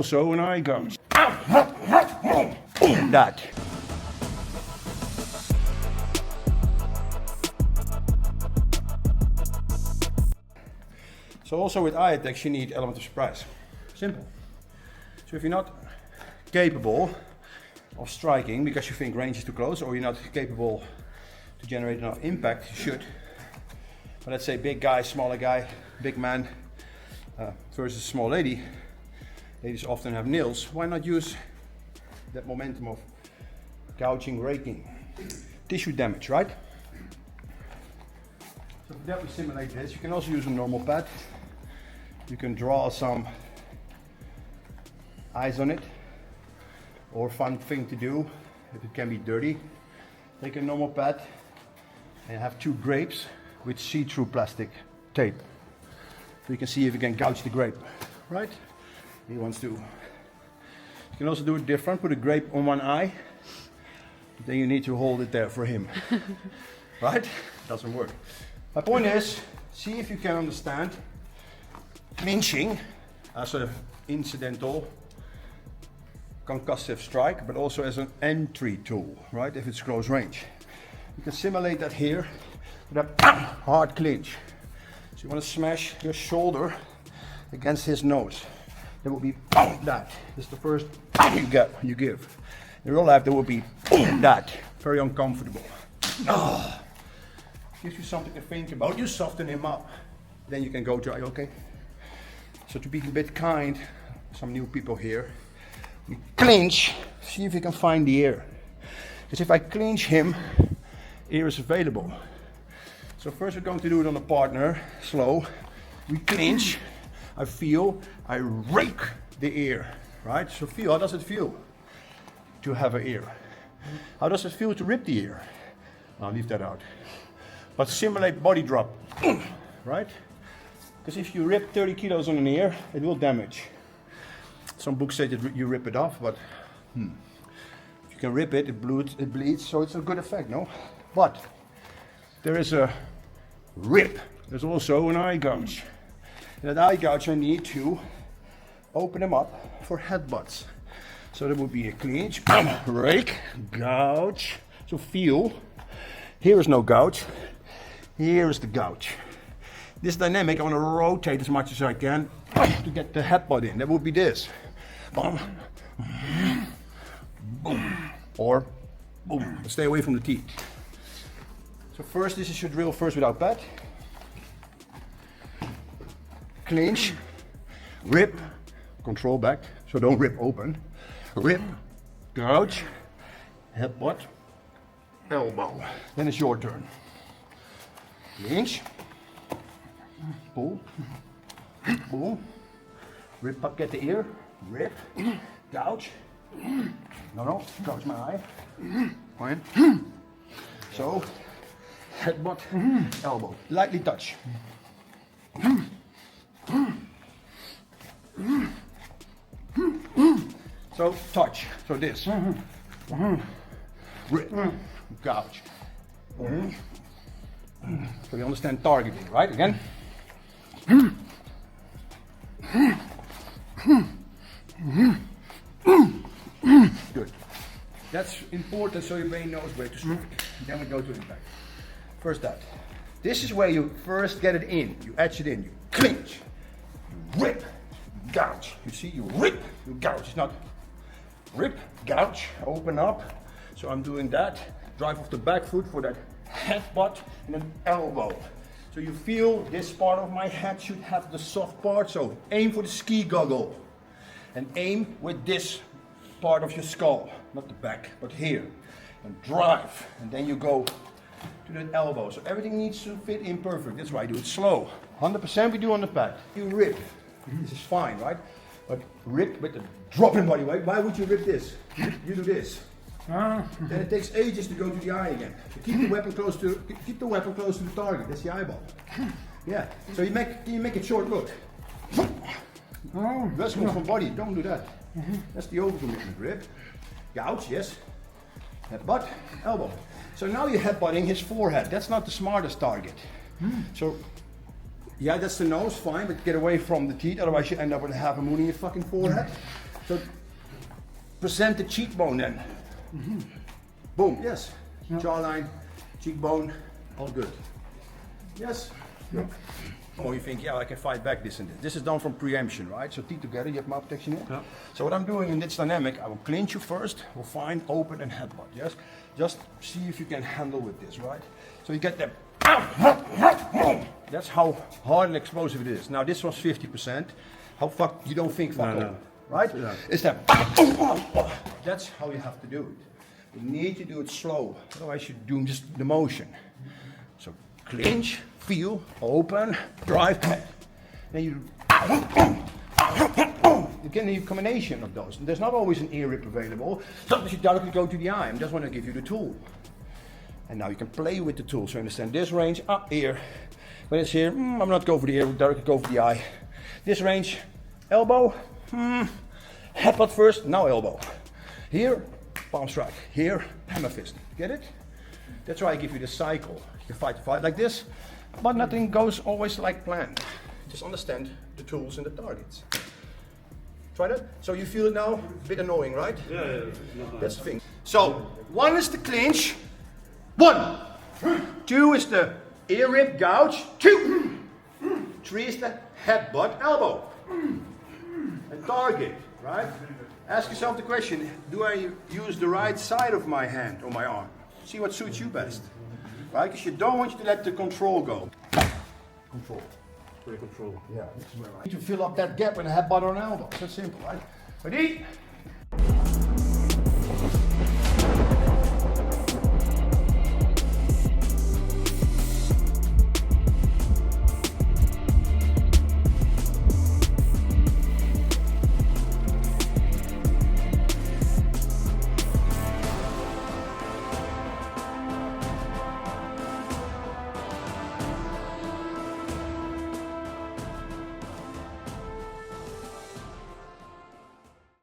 Also when I gouge. That. So also with eye attacks you need element of surprise. Simple. So if you're not capable of striking because you think range is too close, or you're not capable to generate enough impact, you should. But let's say big guy, smaller guy, big man versus small lady. Ladies often have nails. Why not use that momentum of gouging, raking? Tissue damage, right? So for that we simulate this. You can also use a normal pad. You can draw some eyes on it, or fun thing to do if it can be dirty. Take a normal pad and have 2 grapes with see-through plastic tape. So you can see if you can gouge the grape, right? He wants to. You can also do it different, put a grape on one eye, then you need to hold it there for him. Right? Doesn't work. My point is, see if you can understand clinching as an incidental concussive strike, but also as an entry tool, right? If it's close range. You can simulate that here with a hard clinch. So you want to smash your shoulder against his nose. There will be that. This is the first you give. In real life there will be that. Very uncomfortable. Gives you something to think about. You soften him up. Then you can go to, are you okay? So to be a bit kind, some new people here, we clinch, see if you can find the ear. Because if I clinch him, ear is available. So first we're going to do it on the partner, slow. We clinch, I feel, I rake the ear, right? So feel, how does it feel to have an ear? How does it feel to rip the ear? I'll leave that out. But simulate body drop, right? Because if you rip 30 kilos on an ear, it will damage. Some books say that you rip it off, but if you can rip it, it bleeds, so it's a good effect, no? But there is a rip. There's also an eye gouge. And that eye gouge I need to open them up for headbutts. So there would be a clinch, rake, gouge. So feel. Here is no gouge. Here is the gouge. This dynamic, I want to rotate as much as I can to get the headbutt in. That would be this. Boom, boom, or boom. But stay away from the teeth. So first, this is your drill first without pad. Clinch, rip, control back, so don't rip open. Rip, gouge, headbutt, elbow. Then it's your turn. Clinch, pull, pull, rip up, get the ear, rip, gouge. No, gouge my eye. Fine. So, headbutt, elbow, lightly touch. So touch, so this. Rip, gouge. So you understand targeting, right? Again. Good. That's important so your brain knows where to strike. Then we go to impact. First that. This is where you first get it in. You etch it in. You clinch. You rip. Gouge. You see, you rip. You gouge. It's not rip, gouge, open up. So I'm doing that. Drive off the back foot for that headbutt and an elbow. So you feel this part of my head should have the soft part. So aim for the ski goggle. And aim with this part of your skull. Not the back, but here. And drive. And then you go to that elbow. So everything needs to fit in perfect. That's why I do it slow. 100% we do on the pad. You rip. This is fine, right? But rip with the drop in body weight. Why would you rip this? You do this. Then it takes ages to go to the eye again. So keep the weapon close to the target. That's the eyeball. Yeah. So you make it short. Look. That's good for body. Don't do that. That's the overcommitment. Rip. Gouge. Yes. Headbutt. Elbow. So now you're headbutting his forehead. That's not the smartest target. So. Yeah, that's the nose, fine, but get away from the teeth, otherwise you end up with a half a moon in your fucking forehead. So present the cheekbone then. Boom, yes. Jawline, cheekbone, all good. Yes. Yeah. Or you think, yeah, I can fight back this and this. This is done from preemption, right? So teeth together, you have mouth protection here. Yeah. So what I'm doing in this dynamic, I will clinch you first, we'll find, open and headbutt, yes? Just see if you can handle with this, right? So you get that. That's how hard and explosive it is. Now this was 50%. How fuck, you don't think fuck no. Right? Yeah. It's that. That's how you have to do it. You need to do it slow, otherwise you do just the motion. So clinch, feel, open, drive, head. Then you can do a combination of those. And there's not always an ear rip available. Sometimes you directly go to the eye. I just want to give you the tool. And now you can play with the tool. So you understand this range, ear. When it's here, I'm not going for the ear, directly go for the eye. This range, elbow, headbutt first, now elbow. Here, palm strike. Here, hammer fist. Get it? That's why I give you the cycle. You fight like this, but nothing goes always like planned. Just understand the tools and the targets. Try that. So you feel it now? A bit annoying, right? Yeah. That's the thing. So 1 is the clinch. 1. 2 is the ear rip gouge. 2. 3 is the headbutt elbow. And target, right? Ask yourself the question, do I use the right side of my hand or my arm? See what suits you best. Right? Because you don't want you to let the control go. Control. Very control. Yeah, this is where I need to fill up that gap with a headbutt or an elbow. That's simple, right? Ready?